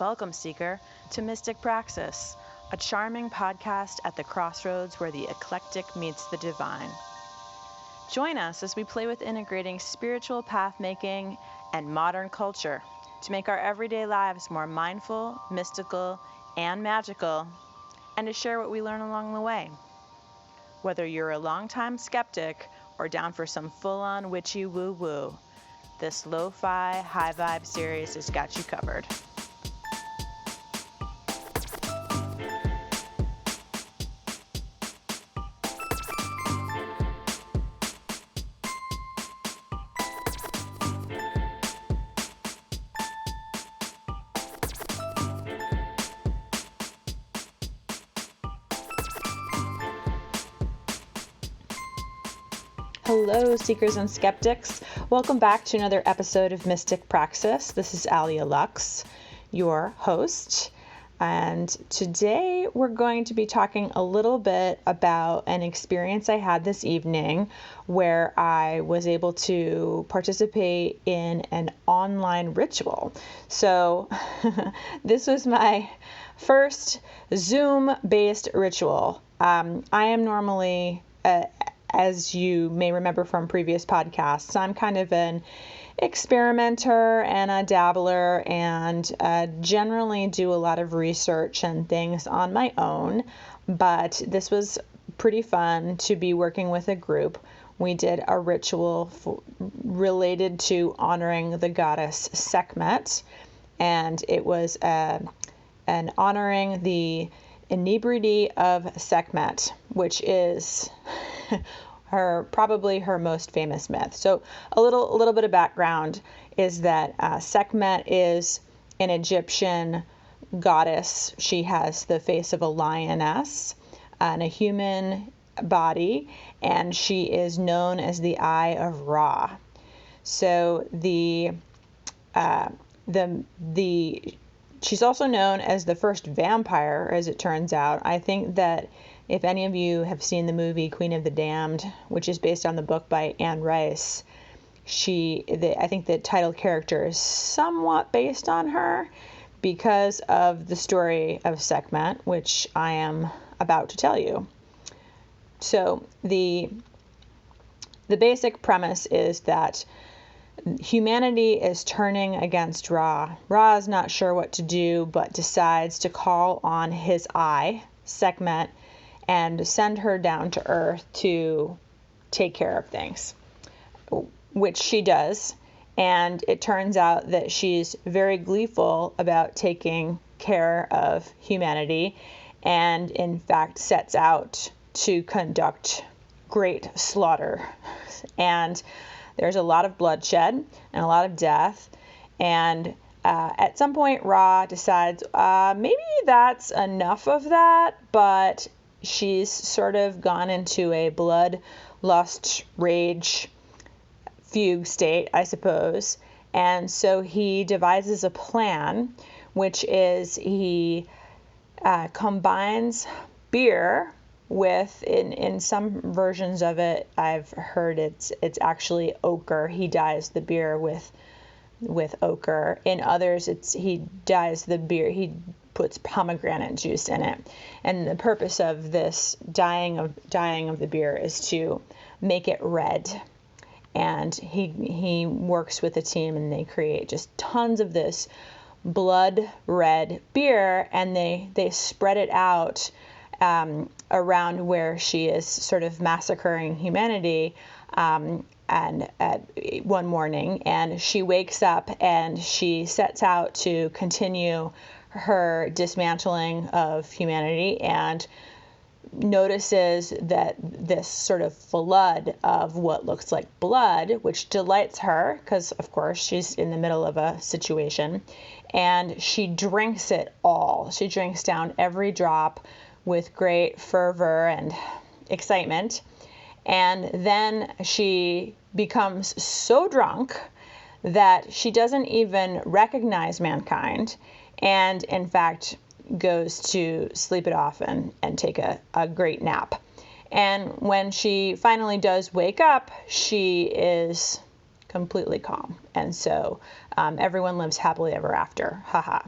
Welcome, Seeker, to Mystic Praxis, a charming podcast at the crossroads where the eclectic meets the divine. Join us as we play with integrating spiritual pathmaking and modern culture to make our everyday lives more mindful, mystical, and magical, and to share what we learn along the way. Whether you're a longtime skeptic or down for some full-on witchy woo-woo, this lo-fi, high-vibe series has got you covered. Hello, Seekers and Skeptics. Welcome back to another episode of Mystic Praxis. This is Alia Lux, your host. And today we're going to be talking a little bit about an experience I had this evening where I was able to participate in an online ritual. So this was my first Zoom-based ritual. I am normally as you may remember from previous podcasts, I'm kind of an experimenter and a dabbler and generally do a lot of research and things on my own, but this was pretty fun to be working with a group. We did a ritual related to honoring the goddess Sekhmet, and it was an honoring the Inebriety of Sekhmet, which is probably her most famous myth. So a little bit of background is that Sekhmet is an Egyptian goddess. She has the face of a lioness and a human body, and she is known as the Eye of Ra. So she's also known as the first vampire, as it turns out. I think that if any of you have seen the movie Queen of the Damned, which is based on the book by Anne Rice, I think the title character is somewhat based on her because of the story of Sekhmet, which I am about to tell you. So the basic premise is that humanity is turning against Ra. Ra is not sure what to do, but decides to call on his eye, Sekhmet, and send her down to Earth to take care of things, which she does. And it turns out that she's very gleeful about taking care of humanity and, in fact, sets out to conduct great slaughter. And there's a lot of bloodshed and a lot of death. And at some point, Ra decides maybe that's enough of that, but she's sort of gone into a blood, lust, rage, fugue state, I suppose. And so he devises a plan, which is he combines beer with, in some versions of it, I've heard it's actually ochre. He dyes the beer with ochre. In others, he dyes the beer. He puts pomegranate juice in it. And the purpose of this dyeing of the beer is to make it red. And he works with a team and they create just tons of this blood red beer, and they spread it out around where she is sort of massacring humanity and at one morning, and she wakes up and she sets out to continue her dismantling of humanity and notices that this sort of flood of what looks like blood, which delights her because, of course, she's in the middle of a situation, and she drinks it all. She drinks down every drop with great fervor and excitement. And then she becomes so drunk that she doesn't even recognize mankind and, in fact, goes to sleep it off and take a great nap. And when she finally does wake up, she is completely calm. And so everyone lives happily ever after. Haha.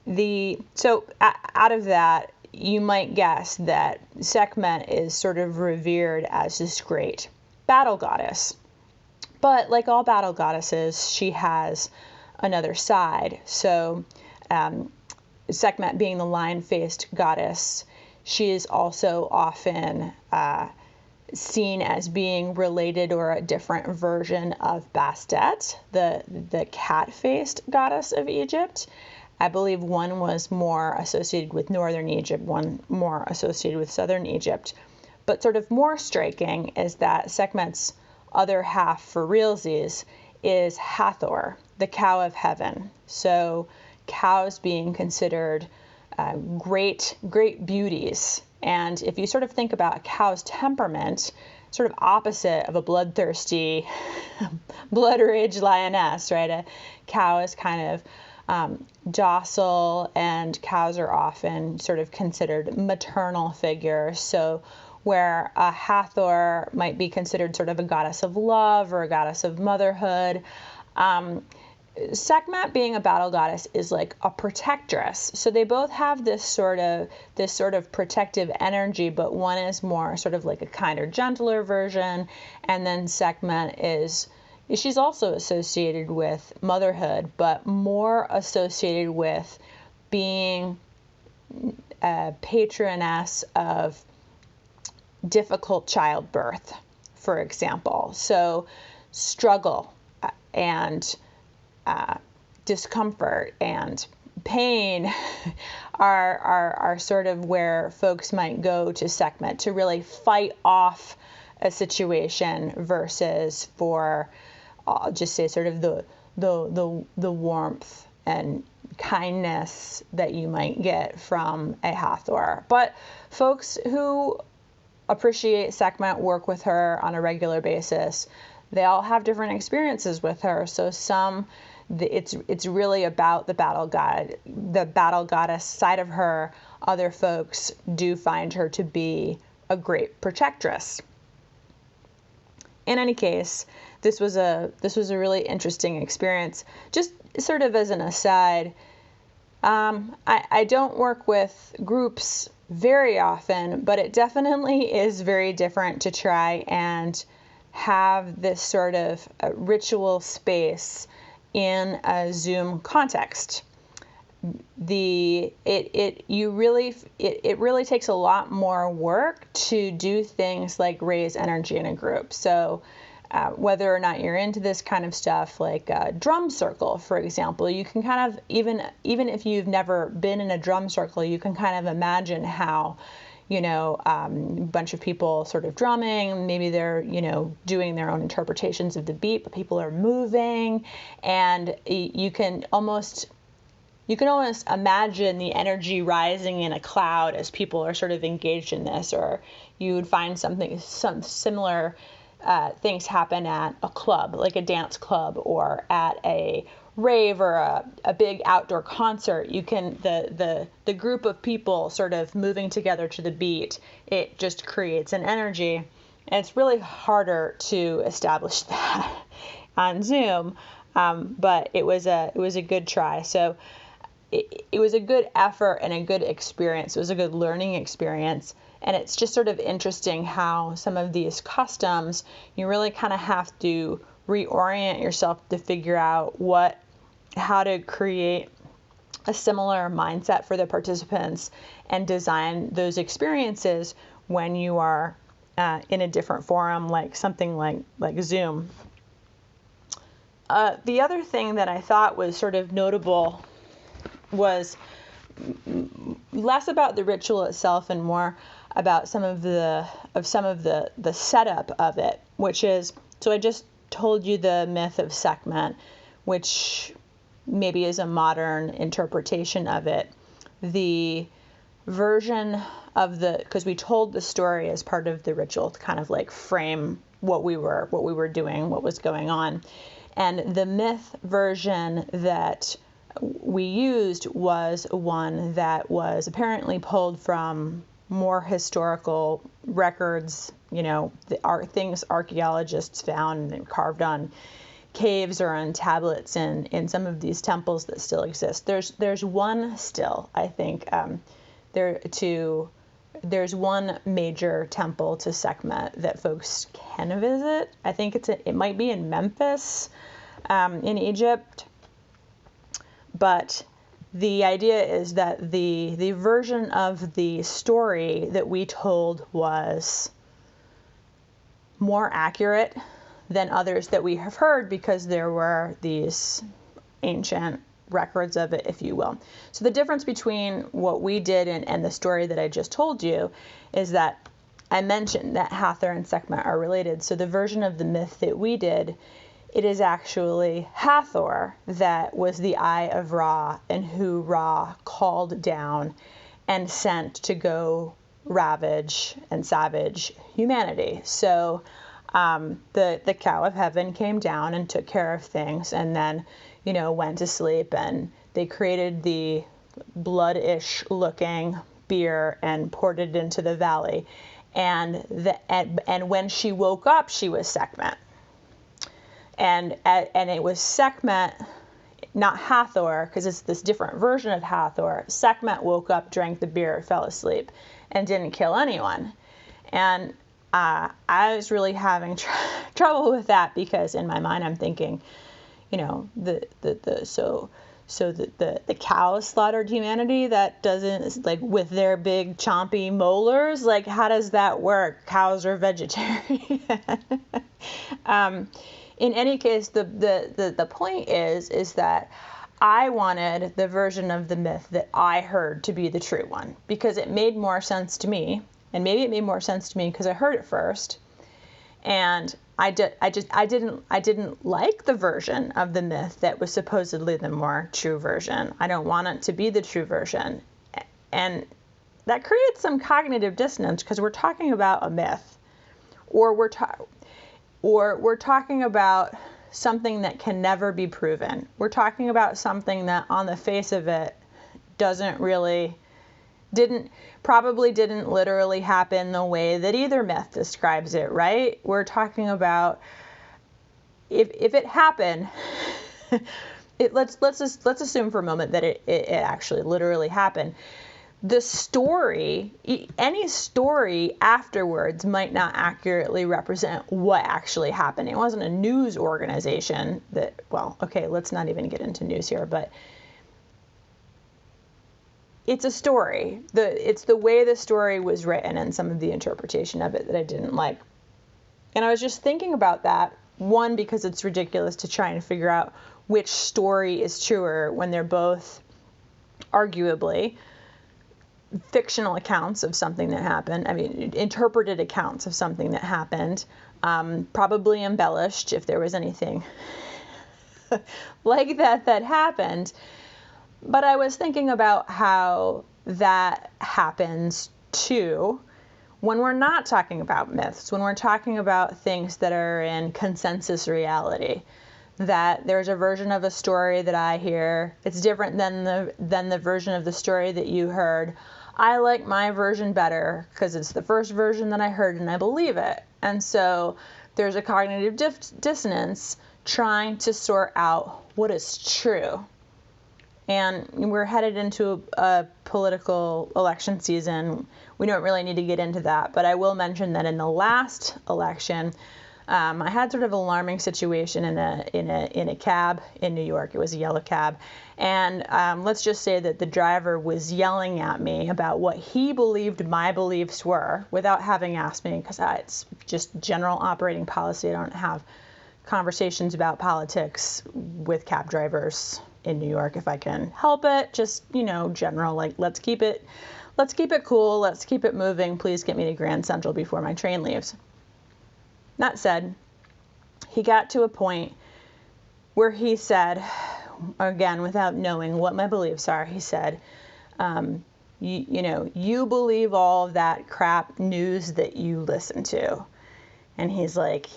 Out of that, you might guess that Sekhmet is sort of revered as this great battle goddess. But like all battle goddesses, she has another side. So Sekhmet being the lion-faced goddess, she is also often seen as being related or a different version of Bastet, the cat-faced goddess of Egypt. I believe one was more associated with northern Egypt, one more associated with southern Egypt. But sort of more striking is that Sekhmet's other half for realsies is Hathor, the cow of heaven. So cows being considered great beauties. And if you sort of think about a cow's temperament, sort of opposite of a bloodthirsty, blood-rage lioness, right? A cow is kind of docile, and cows are often sort of considered maternal figures. So where a Hathor might be considered sort of a goddess of love or a goddess of motherhood, Sekhmet being a battle goddess is like a protectress. So they both have this sort of protective energy, but one is more sort of like a kinder, gentler version, and then Sekhmet she's also associated with motherhood, but more associated with being a patroness of difficult childbirth, for example. So struggle and discomfort and pain are sort of where folks might go to Sekhmet to really fight off a situation versus for I'll just say sort of the warmth and kindness that you might get from a Hathor. But folks who appreciate Sekhmet, work with her on a regular basis, they all have different experiences with her. So it's really about the battle goddess side of her. Other folks do find her to be a great protectress. In any case, this was a really interesting experience. Just sort of as an aside, I don't work with groups very often, but it definitely is very different to try and have this sort of ritual space in a Zoom context. It really takes a lot more work to do things like raise energy in a group. So whether or not you're into this kind of stuff, like a drum circle, for example, you can kind of, even if you've never been in a drum circle, you can kind of imagine how, a bunch of people sort of drumming, maybe they're, doing their own interpretations of the beat, but people are moving, and you can almost imagine the energy rising in a cloud as people are sort of engaged in this. Or you would find some similar things happen at a club, like a dance club, or at a rave or a big outdoor concert. You can the group of people sort of moving together to the beat, it just creates an energy. And it's really harder to establish that on Zoom, but it was a good try. So it was a good effort and a good experience. It was a good learning experience. And it's just sort of interesting how some of these customs, you really kind of have to reorient yourself to figure out how to create a similar mindset for the participants and design those experiences when you are in a different forum, like something like Zoom. The other thing that I thought was sort of notable was less about the ritual itself and more about some of the setup of it, which is, so I just told you the myth of Sekhmet, which maybe is a modern interpretation of it. The version of because we told the story as part of the ritual to kind of like frame what we were doing, what was going on. And the myth version that we used was one that was apparently pulled from more historical records, things archaeologists found and carved on caves or on tablets in some of these temples that still exist. There's one still, I think. There's one major temple to Sekhmet that folks can visit. I think it might be in Memphis, in Egypt. But the idea is that the version of the story that we told was more accurate than others that we have heard, because there were these ancient records of it, if you will. So the difference between what we did and the story that I just told you is that I mentioned that Hathor and Sekhmet are related. So the version of the myth that we did, it is actually Hathor that was the eye of Ra, and who Ra called down and sent to go ravage and savage humanity. So the cow of heaven came down and took care of things, and then, went to sleep, and they created the blood-ish looking beer and poured it into the valley. And when she woke up, she was Sekhmet. And it was Sekhmet, not Hathor, because it's this different version of Hathor. Sekhmet woke up, drank the beer, fell asleep, and didn't kill anyone. And I was really having trouble with that, because in my mind I'm thinking, the cow slaughtered humanity, that doesn't, like, with their big chompy molars, like, how does that work? Cows are vegetarian. In any case, the point is that I wanted the version of the myth that I heard to be the true one, because it made more sense to me, and maybe it made more sense to me because I heard it first, and I didn't like the version of the myth that was supposedly the more true version. I don't want it to be the true version, and that creates some cognitive dissonance, because we're talking about a myth, or we're talking about something that can never be proven. We're talking about something that on the face of it probably didn't literally happen the way that either myth describes it, right? We're talking about if it happened, let's assume for a moment that it actually literally happened. The story, any story afterwards, might not accurately represent what actually happened. It wasn't a news organization that, well, okay, let's not even get into news here, but it's a story. It's the way the story was written and some of the interpretation of it that I didn't like. And I was just thinking about that, one, because it's ridiculous to try and figure out which story is truer when they're both arguably fictional accounts of something that happened. I mean, interpreted accounts of something that happened, probably embellished if there was anything like that happened. But I was thinking about how that happens too when we're not talking about myths, when we're talking about things that are in consensus reality. That there's a version of a story that I hear, it's different than the version of the story that you heard. I like my version better because it's the first version that I heard and I believe it. And so there's a cognitive dissonance trying to sort out what is true. And we're headed into a political election season. We don't really need to get into that, but I will mention that in the last election, I had sort of an alarming situation in a cab in New York. It was a yellow cab. And let's just say that the driver was yelling at me about what he believed my beliefs were without having asked me, because it's just general operating policy. I don't have conversations about politics with cab drivers in New York if I can help it. Just, general, like, let's keep it cool. Let's keep it moving. Please get me to Grand Central before my train leaves. That said, he got to a point where he said, again, without knowing what my beliefs are, he said, you believe all of that crap news that you listen to. And he's like,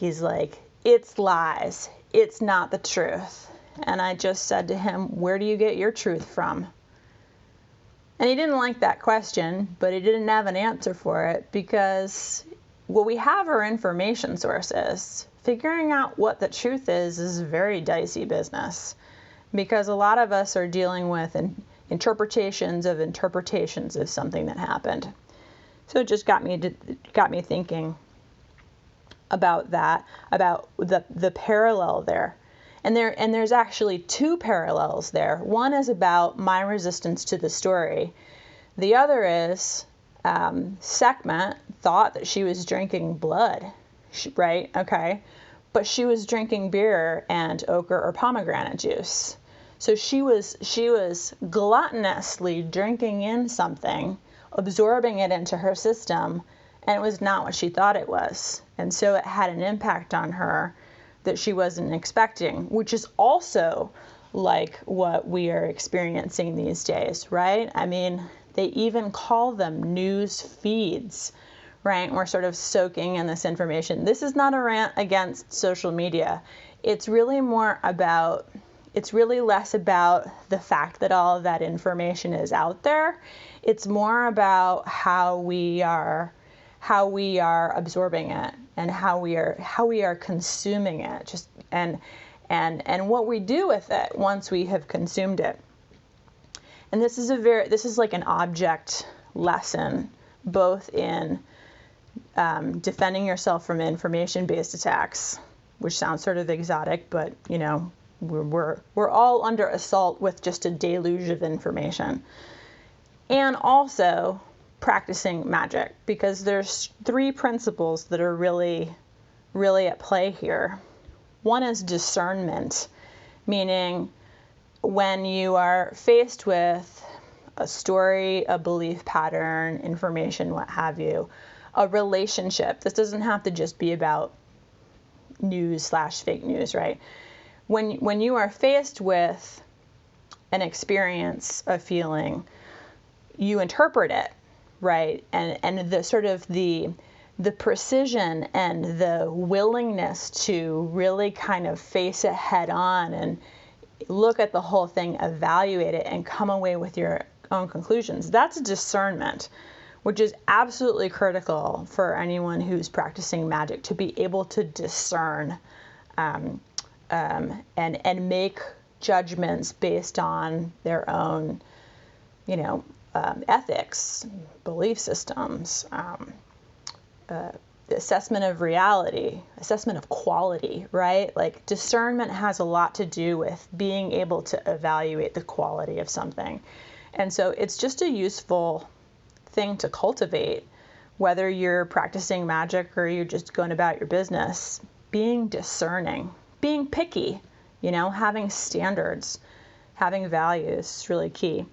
it's lies. It's not the truth. And I just said to him, where do you get your truth from? And he didn't like that question, but he didn't have an answer for it, because what we have are information sources, figuring out what the truth is very dicey business, because a lot of us are dealing with interpretations of something that happened. So it just got me thinking about that, about the parallel there. And there's actually two parallels there. One is about my resistance to the story. The other is Sekhmet thought that she was drinking blood, right? Okay. But she was drinking beer and ochre or pomegranate juice. So she was gluttonously drinking in something, absorbing it into her system, and it was not what she thought it was. And so it had an impact on her that she wasn't expecting, which is also like what we are experiencing these days, right? I mean, they even call them news feeds, right? We're sort of soaking in this information. This is not a rant against social media. It's really less about the fact that all of that information is out there. It's more about how we are absorbing it and how we are consuming it, just and what we do with it once we have consumed it. And this is like an object lesson, both in defending yourself from information-based attacks, which sounds sort of exotic, but you know, we're all under assault with just a deluge of information, and also practicing magic, because there's three principles that are really at play here. One is discernment, meaning when you are faced with a story, a belief pattern, information, what have you, a relationship. This doesn't have to just be about news/fake news, right? When you are faced with an experience, a feeling, you interpret it, right? And the sort of the precision and the willingness to really kind of face it head on and look at the whole thing, evaluate it, and come away with your own conclusions. That's discernment, which is absolutely critical for anyone who's practicing magic, to be able to discern and make judgments based on their own, ethics, belief systems, assessment of reality, assessment of quality, right? Like discernment has a lot to do with being able to evaluate the quality of something. And so it's just a useful thing to cultivate, whether you're practicing magic or you're just going about your business. Being discerning, being picky, having standards, having values is really key.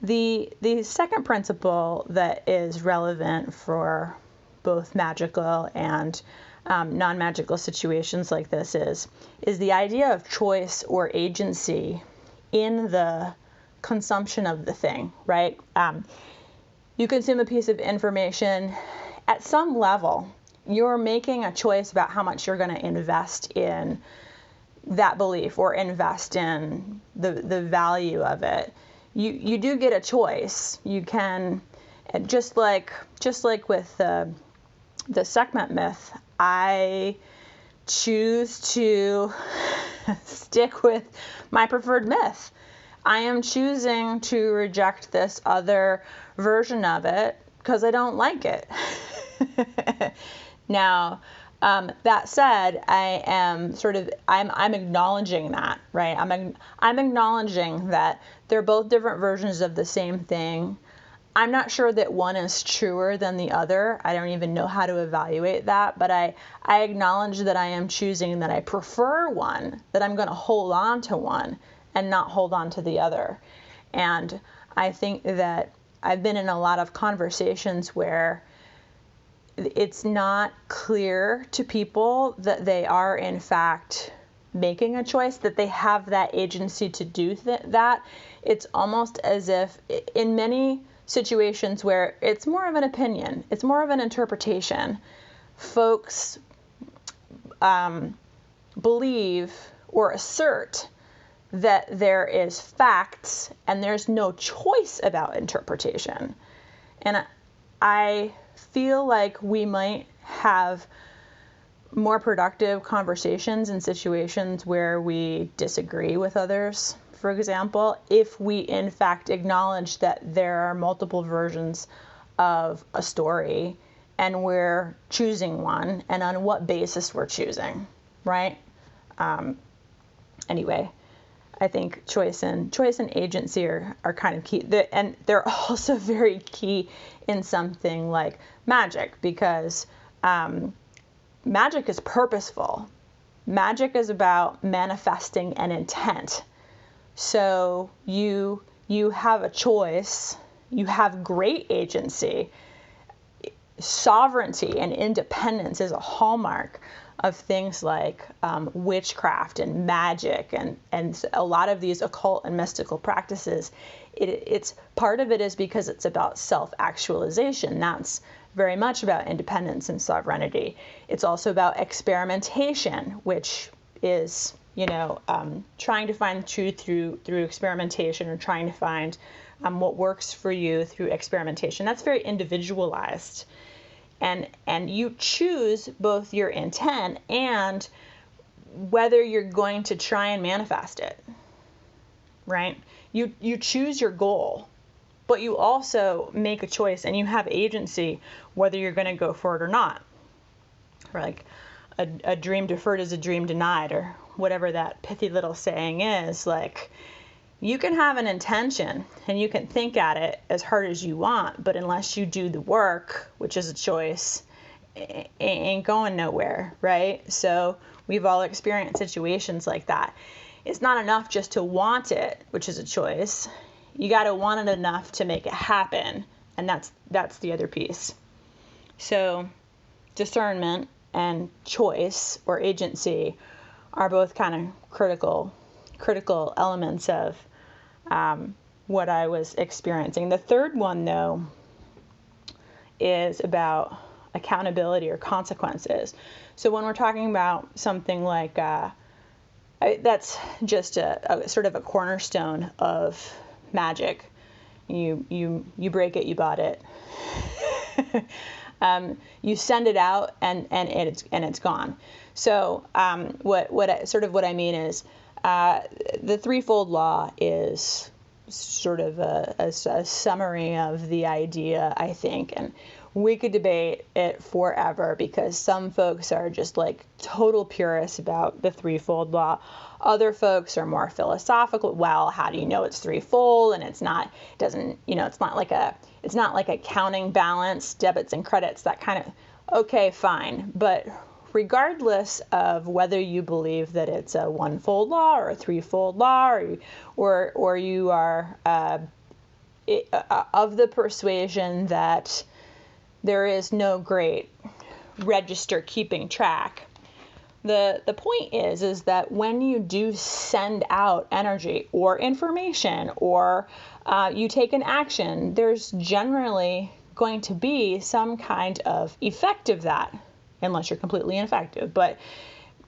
The second principle that is relevant for both magical and non-magical situations like this is the idea of choice or agency in the consumption of the thing, right? You consume a piece of information at some level. You're making a choice about how much you're going to invest in that belief or invest in the value of it. You do get a choice. You can, just like with the Sekhmet myth, I choose to stick with my preferred myth. I am choosing to reject this other version of it because I don't like it. Now, that said, I'm acknowledging that, right? I'm acknowledging that they're both different versions of the same thing. I'm not sure that one is truer than the other. I don't even know how to evaluate that, but I acknowledge that I am choosing that I prefer one, that I'm going to hold on to one and not hold on to the other. And I think that I've been in a lot of conversations where it's not clear to people that they are in fact making a choice, that they have that agency to do that. It's almost as if in many situations where it's more of an opinion, it's more of an interpretation, folks believe or assert that there is facts and there's no choice about interpretation. And I feel like we might have more productive conversations in situations where we disagree with others, for example, if we in fact acknowledge that there are multiple versions of a story and we're choosing one, and on what basis we're choosing, right? Anyway, I think choice and agency are kind of key. And they're also very key in something like magic, because magic is purposeful. Magic is about manifesting an intent. So you have a choice, you have great agency. Sovereignty and independence is a hallmark of things like witchcraft and magic and a lot of these occult and mystical practices. It's part of it is because it's about self-actualization. That's very much about independence and sovereignty. It's also about experimentation, which is, trying to find truth through experimentation, or trying to find what works for you through experimentation. That's very individualized. And you choose both your intent and whether you're going to try and manifest it, right? You choose your goal, but you also make a choice and you have agency whether you're going to go for it or not. Or like a dream deferred is a dream denied, or whatever that pithy little saying is. Like, you can have an intention and you can think at it as hard as you want, but unless you do the work, which is a choice, it ain't going nowhere, right? So we've all experienced situations like that. It's not enough just to want it, which is a choice. You got to want it enough to make it happen, and that's the other piece. So discernment and choice or agency are both kind of critical elements of what I was experiencing. The third one, though, is about accountability or consequences. So when we're talking about something like that's just a sort of a cornerstone of magic. You break it, you bought it. You send it out, and it's gone. So what I mean is, the threefold law is sort of a summary of the idea, I think, and we could debate it forever, because some folks are just like total purists about the threefold law. Other folks are more philosophical. Well, how do you know it's threefold? And it's not like a counting balance, debits and credits, that kind of, okay, fine. But regardless of whether you believe that it's a one-fold law or a threefold law, or you are of the persuasion that there is no great register keeping track, the point is that when you do send out energy or information, or you take an action, there's generally going to be some kind of effect of that, unless you're completely ineffective. But,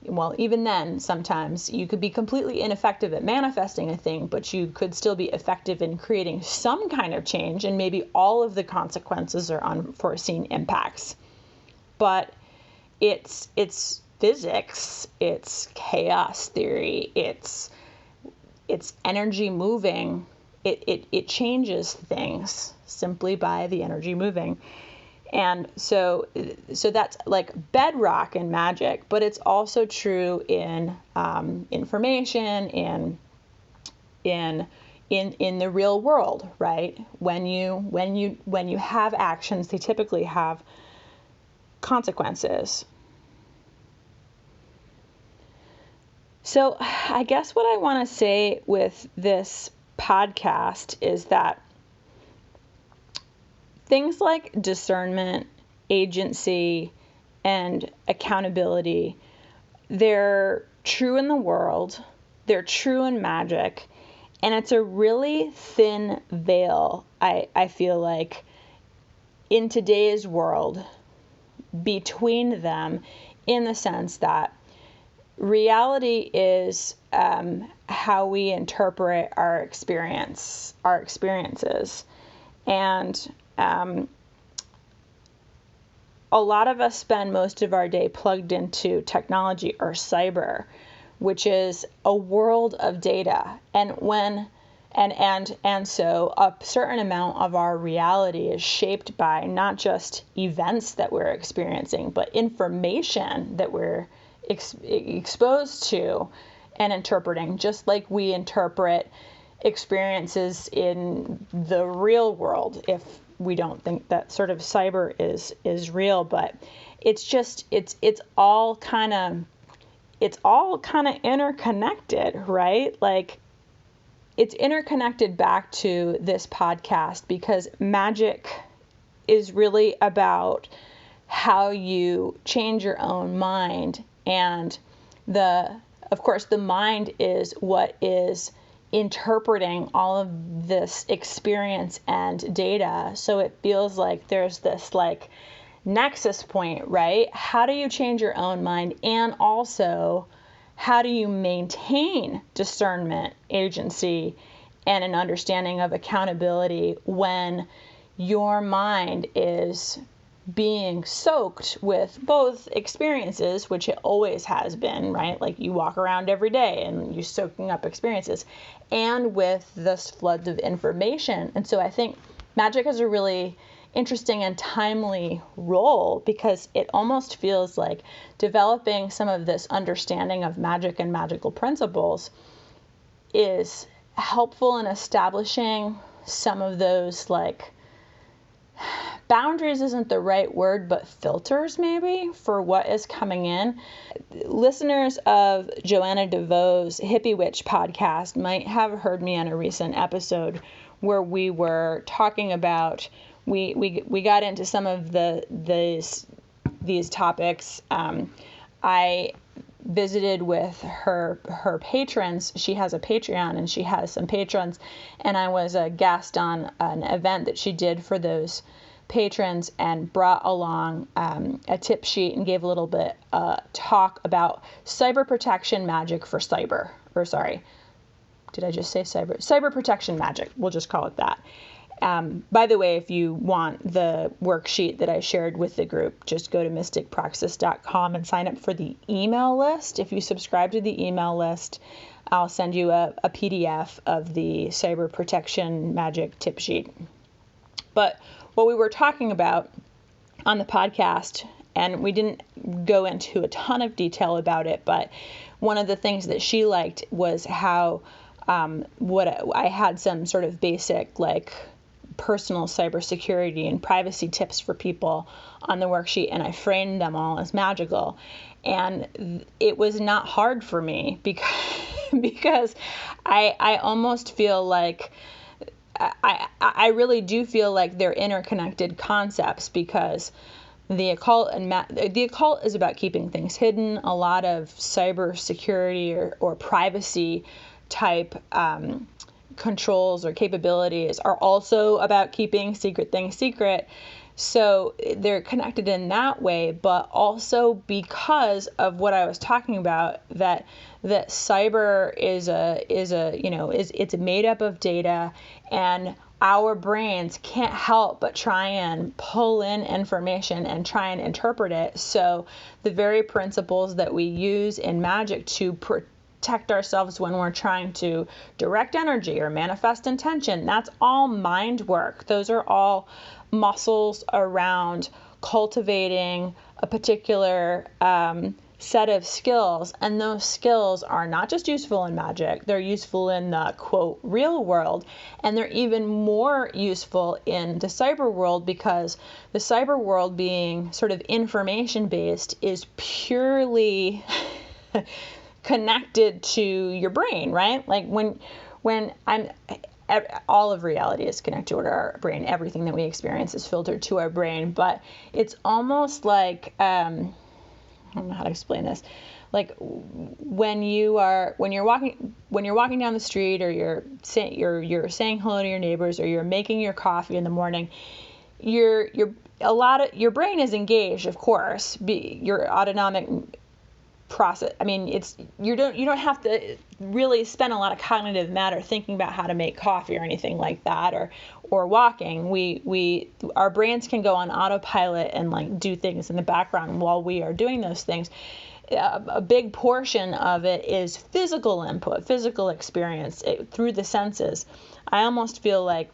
well, even then, sometimes you could be completely ineffective at manifesting a thing, but you could still be effective in creating some kind of change, and maybe all of the consequences are unforeseen impacts. But it's physics, it's chaos theory, it's energy moving. It changes things simply by the energy moving. And so that's like bedrock in magic, but it's also true in information, in the real world, right? When you have actions, they typically have consequences. So I guess what I want to say with this podcast is that things like discernment, agency, and accountability, they're true in the world, they're true in magic, and it's a really thin veil, I feel like, in today's world between them, in the sense that reality is how we interpret our experiences, a lot of us spend most of our day plugged into technology or cyber, which is a world of data. And so a certain amount of our reality is shaped by not just events that we're experiencing, but information that we're exposed to and interpreting, just like we interpret experiences in the real world, if we don't think that sort of cyber is real. But it's all kind of interconnected, right? Like, it's interconnected back to this podcast, because magic is really about how you change your own mind. And of course, the mind is what is interpreting all of this experience and data. So it feels like there's this like nexus point, right? How do you change your own mind? And also, how do you maintain discernment, agency, and an understanding of accountability when your mind is being soaked with both experiences, which it always has been, right? Like, you walk around every day and you're soaking up experiences, and with this flood of information. And so I think magic has a really interesting and timely role, because it almost feels like developing some of this understanding of magic and magical principles is helpful in establishing some of those, like, boundaries isn't the right word, but filters maybe for what is coming in. Listeners of Joanna DeVoe's Hippie Witch podcast might have heard me on a recent episode where we were talking about, we got into some of these topics. I visited with her patrons. She has a Patreon and she has some patrons, and I was a guest on an event that she did for those patrons, and brought along a tip sheet and gave a little bit talk about cyber protection magic for cyber, or sorry, did I just say cyber protection magic? We'll just call it that. By the way, if you want the worksheet that I shared with the group, just go to mysticpraxis.com and sign up for the email list. If you subscribe to the email list, I'll send you a PDF of the cyber protection magic tip sheet. But what we were talking about on the podcast, and we didn't go into a ton of detail about it, but one of the things that she liked was how I had some sort of basic, like, personal cybersecurity and privacy tips for people on the worksheet, and I framed them all as magical. And it was not hard for me because I almost feel like I really do feel like they're interconnected concepts, because the occult is about keeping things hidden. A lot of cybersecurity or privacy type controls or capabilities are also about keeping secret things secret. So they're connected in that way, but also because of what I was talking about, that cyber is it's made up of data, and our brains can't help but try and pull in information and try and interpret it. So the very principles that we use in magic to protect ourselves when we're trying to direct energy or manifest intention, that's all mind work. Those are all muscles around cultivating a particular set of skills, and those skills are not just useful in magic, they're useful in the quote real world, and they're even more useful in the cyber world, because the cyber world, being sort of information based, is purely connected to your brain, right? Like when all of reality is connected to our brain. Everything that we experience is filtered to our brain, but it's almost like I don't know how to explain this. Like when you're walking down the street, or you're saying hello to your neighbors, or you're making your coffee in the morning, your brain is engaged, of course. Your autonomic process. I mean, you don't have to really spend a lot of cognitive matter thinking about how to make coffee or anything like that, or walking. Our brains can go on autopilot and like do things in the background while we are doing those things. A big portion of it is physical input, physical experience through the senses. I almost feel like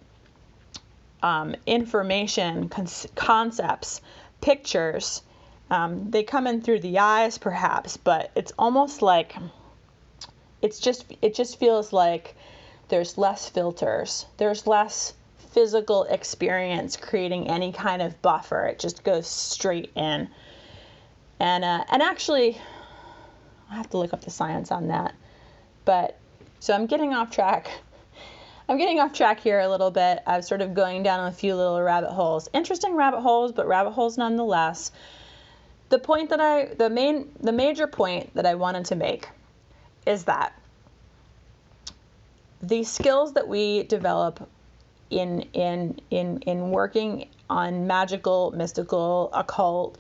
information, concepts, pictures, they come in through the eyes perhaps, but it's almost like it just feels like there's less filters, there's less physical experience creating any kind of buffer. It just goes straight in. And actually, I have to look up the science on that. But so I'm getting off track. I'm getting off track here a little bit. I'm sort of going down a few little rabbit holes. Interesting rabbit holes, but rabbit holes nonetheless. The major point that I wanted to make is that the skills that we develop in working on magical, mystical, occult,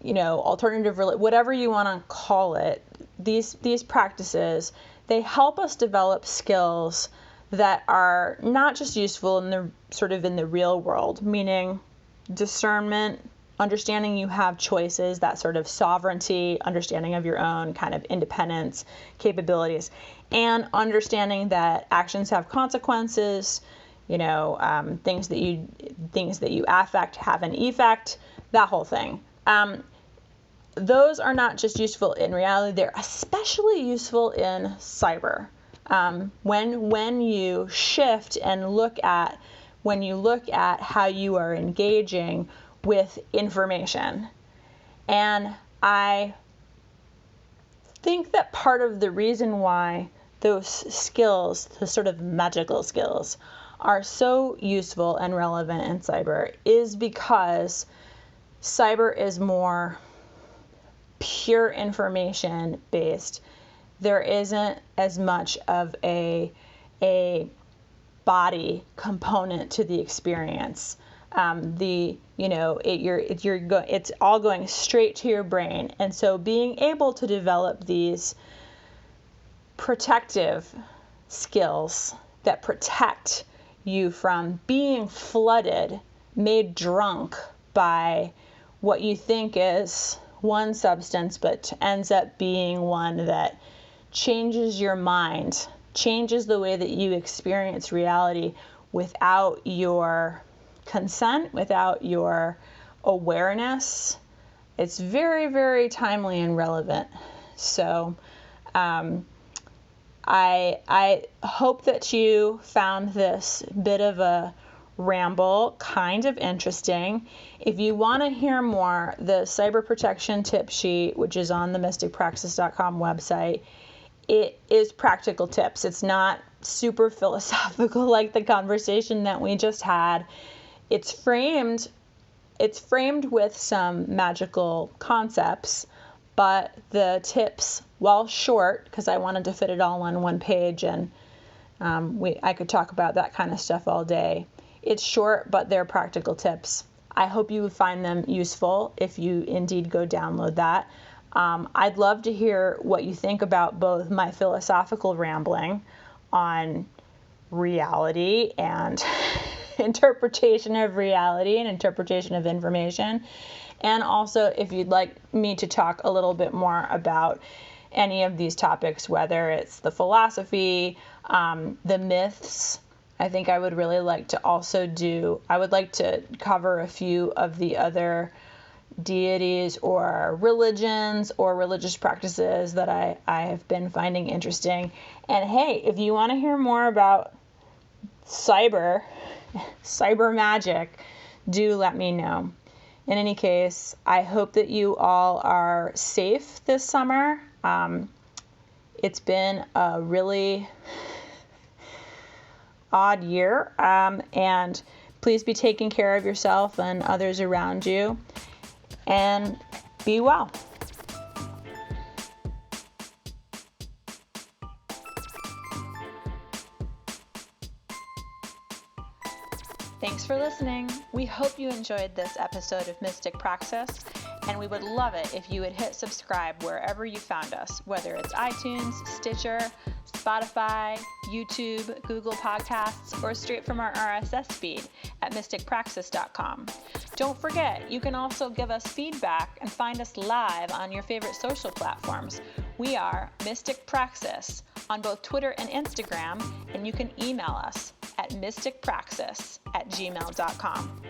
alternative, whatever you want to call it, these practices, they help us develop skills that are not just useful in the real world, meaning discernment, understanding you have choices, that sort of sovereignty, understanding of your own kind of independence, capabilities, and understanding that actions have consequences, things that you affect have an effect, that whole thing. Those are not just useful in reality, they're especially useful in cyber. When you shift and look at how you are engaging with information. And I think that part of the reason why those skills, the sort of magical skills, are so useful and relevant in cyber is because cyber is more pure information based. There isn't as much of a body component to the experience. It's all going straight to your brain, and so being able to develop these protective skills that protect you from being flooded, made drunk by what you think is one substance, but ends up being one that changes your mind, changes the way that you experience reality without your consent, without your awareness. It's very, very timely and relevant. So I hope that you found this bit of a ramble kind of interesting. If you want to hear more, the cyber protection tip sheet, which is on the mysticpraxis.com website, it is practical tips. It's not super philosophical like the conversation that we just had. It's framed with some magical concepts, but the tips, while short, because I wanted to fit it all on one page, and I could talk about that kind of stuff all day. It's short, but they're practical tips. I hope you find them useful if you indeed go download that. I'd love to hear what you think about both my philosophical rambling on reality and interpretation of reality and interpretation of information, and also if you'd like me to talk a little bit more about any of these topics, whether it's the philosophy, the myths. I think I would really like to I would like to cover a few of the other deities or religions or religious practices that I have been finding interesting. And hey, if you want to hear more about cyber magic, do let me know. In any case, I hope that you all are safe this summer. It's been a really odd year, and please be taking care of yourself and others around you, and be well. Thanks for listening. We hope you enjoyed this episode of Mystic Praxis. And we would love it if you would hit subscribe wherever you found us, whether it's iTunes, Stitcher, Spotify, YouTube, Google Podcasts, or straight from our RSS feed at mysticpraxis.com. Don't forget, you can also give us feedback and find us live on your favorite social platforms. We are Mystic Praxis on both Twitter and Instagram, and you can email us at mysticpraxis@gmail.com.